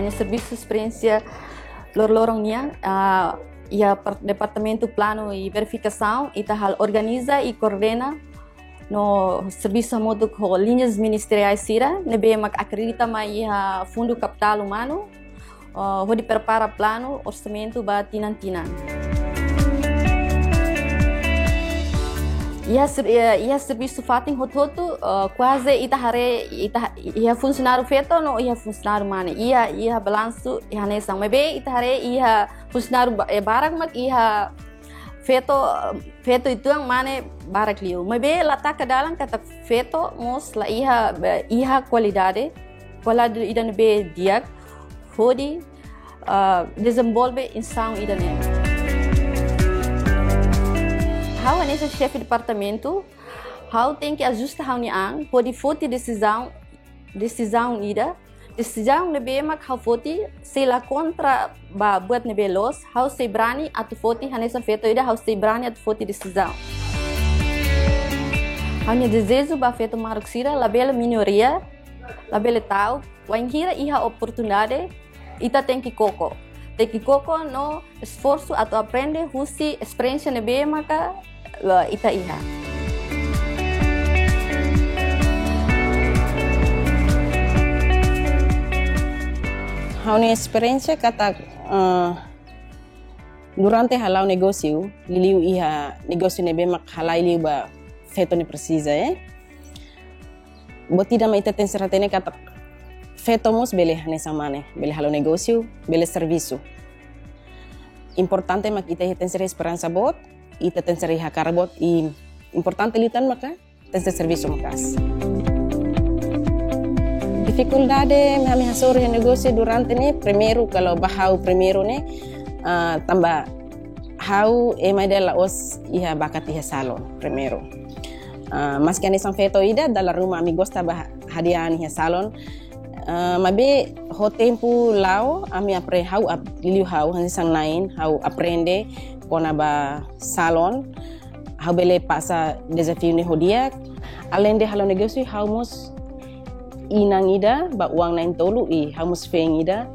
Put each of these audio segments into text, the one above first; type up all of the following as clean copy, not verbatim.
hanya serviço experiência lorongnya ia departamento plano e verificação e tal organiza e coordena no serviço modo com linhas ministeriais sira nebe mak acredita mai ia fundo capital humano pode prepara plano orçamento ba tinan-tinan. Ia serviço fatin hototo quase ia funcionário feito no ia funcionário mana ia balanço ia nesang mebe hare ia funcionário barak mak ia feito itu yang mana barak liu mebe latak ke dalam kata feito mos la ia qualidade idan be diak hodi desenvolve insan idane. How nesse chefe de departamento, how tem que ajustar a união, pode fazer decisão ida, decisão nebe mak how foti se la contra ba buat nebe los, how se brani atu foti hanesa feito ida, how se brani atu foti decisão. Hanya desejo ba feito maruxira, la bela minoria, la bela tau, wanhira iha oportunidade, ita tem que coco. Tem que coco no esforço atu aprende husi experiência nebe maka ita iha. Hauni experiência kata durante halau negócio liliu iha negócio nebe mak halai liu ba feto ne precisa botida mai teten seratene kata feto mos bele nessa mane bele halau negócio bele serviço importante mak ita teten esperança bot ita ten seri hakarbot e importante litan maka ten serviço makas. Dificuldade kami hasor yang negócio durante ne primeiro kalau bahau primeiro ne tambah hau emadela os iha bakat iha salon primeiro. Mas kani sang feto ida dalam rumah amigos tabah hadiah iha salon mabe ho tempo lao ami apre hau liliu hau sang nain hau aprende kona ba salon hau bele pasa desafio ni hodia além de halo negócio hau mos inang ida ba uang nain tolu hau mos feng ida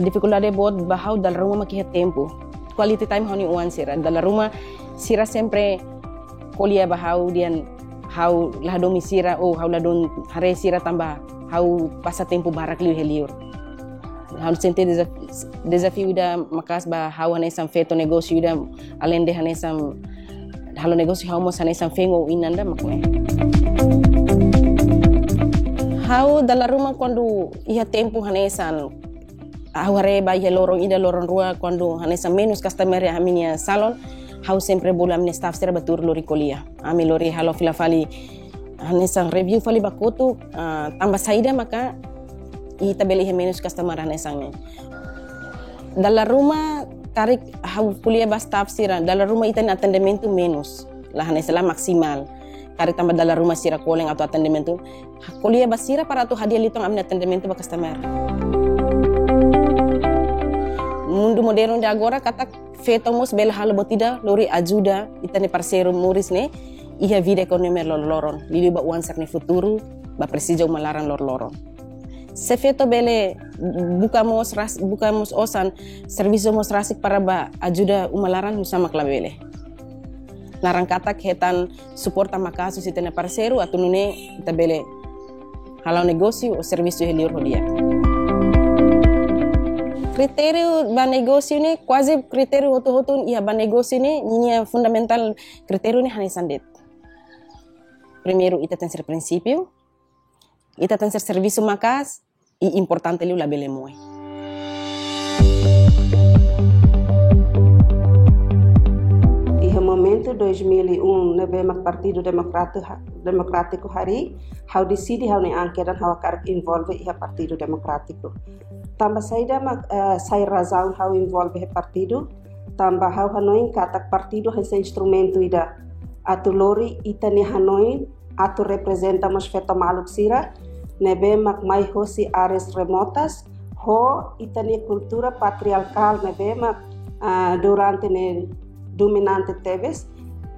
dificuldade bot ba hau dal rumah makiha tempo quality time hau ni uan sira dal rumah sira sempre kuliah ba hau dian hau lah domi sira hau lah don hare sira tambah hau pasa tempo barak liu heliur hau sente desafio ida makas ba hau hanesam feto negócio ida além de hanesam halo negócio hau mos hanesam fengo inanda makne hau dalam rumah quando ia tempo hanesan hau hare ba ia lorong ida lorong rua quando hanesam menos customer a minha salon hau sempre bolam ne staff sera batur lori kuliah ami lori halo filafali hanesam review fali bakotu tambah saida maka ita beli menos customer hanesang dalam rumah tarik hau kuliah ba staff sira dalam rumah ita atendimento menos lah hanesala maksimal tarik tambah dalam rumah sira koleng atau atendimento kuliah ba sira para tu hadiah litong amna atendimento ba customer mundo moderno de agora kata fetomos bela halo botida lori ajuda ita ne parceiro muris ne iha vida ekonomi lor-loron lili ba uang serni futuro ba presija malaran lor-loron se feto bele bukamos osan serviço mos rasik para ba ajuda umalaran sama klabele narang kata ketan suporta makasu si tena parceiro atunune ita bele halau negócio o serviço helior hodia kriterio ba negócio ne quase kriterio hoto ia ba negócio ne nia fundamental kriterio ne hanisandet primeiro ita tem ser princípio ita tem ser serviço makas e importante liu la bele moi momento 2001 nebe mak Partido Democrático hari hau decidi hau ne angke dan hau karak involve iha Partido Democrático tambah saida mak sai razão hau involve he partido tambah hau hanoin katak partido hese instrumento ida atu lori itani hanoin atu representamos feto maluk sira nebe mak mai hosi áreas remotas ho itani cultura patriarcal nebe mak durante ne dominante teves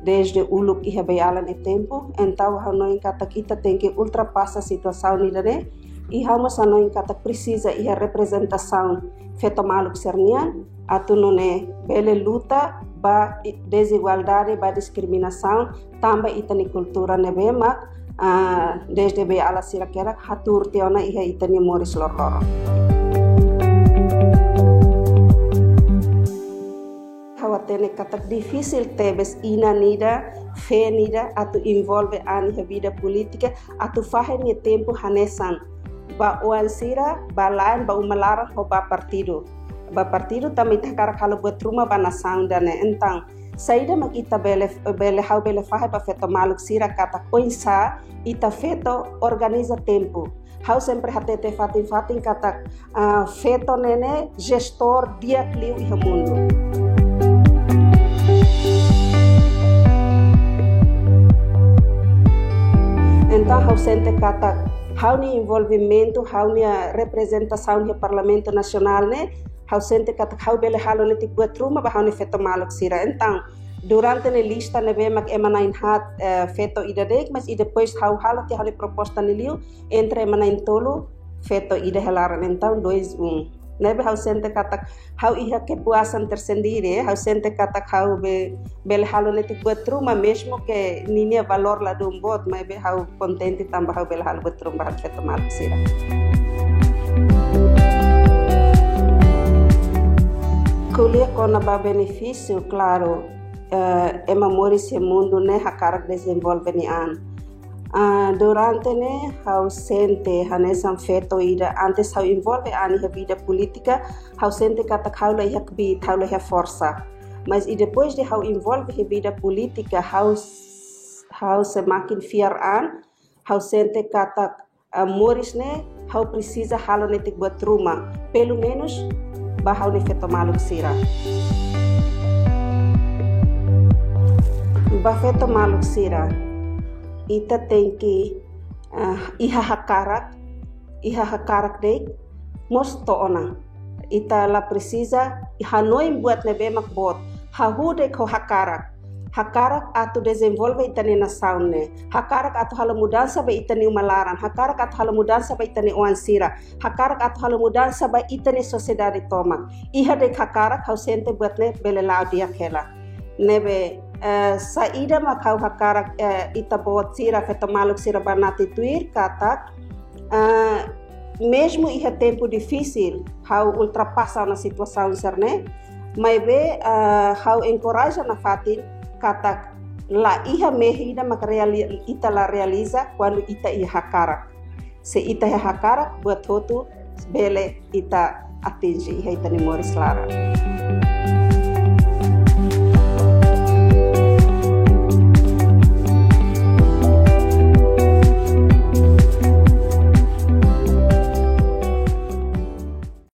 desde uluk iha bayalan e tempo então hanoi kata kita tem que ultrapassa a situação nida ne iha masanoin kata precisa iha representação feito maluco sernian atu nune bele luta ba desigualdade ba discriminação também itani cultura nebema desde be ala sirakera hatur tiona iha itani moris lorloro. Hawatene kata difícil tebes ina nida fe nida atu envolve ani vida política atu fahe ni tempo hanesan ba oansira ba lain ba umalaran ho ba partido também takara kalau buat rumah ba nação dane entang saída mak ita bele fahe ba feto maluk sira kata koinsa ita feto organiza tempo hau sempre hatete fatin kata feto nene gestor dia kliu iha mundo. Então, hau sente kata hau ni envolvimento, hau ni representação do Parlamento Nacional, né? Hau sente kata hau bele halo neti buat rumah bah hau ni feto maluk sira. Então, durante a lista nebe mak emanain hat feto ida dek, mas ida depois hau halo ti hau ni proposta ni liu entre emanain tolo feto ida helaran. Então, 2-1. Nebe hau sente kata hau iha kepuasan tersendiri, hau sente kata hau bele halo neti buat rumah mesmo que ninia valor la dumbot, mas be hau contente tambah hau bele halo buat rumah feto maluk sira. Kuliah kona ba benefício, claro, ema moris e mundo ne hakarak desenvolve ni an. Durante ne hau sente hanesan feto ida antes hau envolve ani a vida política hau sente kata hau la iha kbi hau la força mas e depois de hau envolve a vida política hau semakin fiar an hau sente kata moris ne hau precisa halo ne tik buat rumah pelo menos ba hau ne feto maluk sira ba feto maluk sira ita tem que iha hakarak dek mosto ona ita la precisa iha noin buat nebe makbot hahude ko hakarak atu desenvolve itani nação ne hakarak atu hala mudança ba itani umalaran hakarak atu hala mudança ba itani oansira hakarak atu hala mudança ba itani sociedade toma iha dek hakarak hau sente buat ne bele lau dia kela nebe saída makau hakarak ita bot sira feto maluk sira banati tuir kata mesmo iha tempo difícil hau ultrapassa na situação serne mas be hau encoraja na fatin kata la iha mehida mak ita la realiza quando ita iha hakarak se ita iha hakarak buat hotu bele ita atingi iha ita ni moris lara.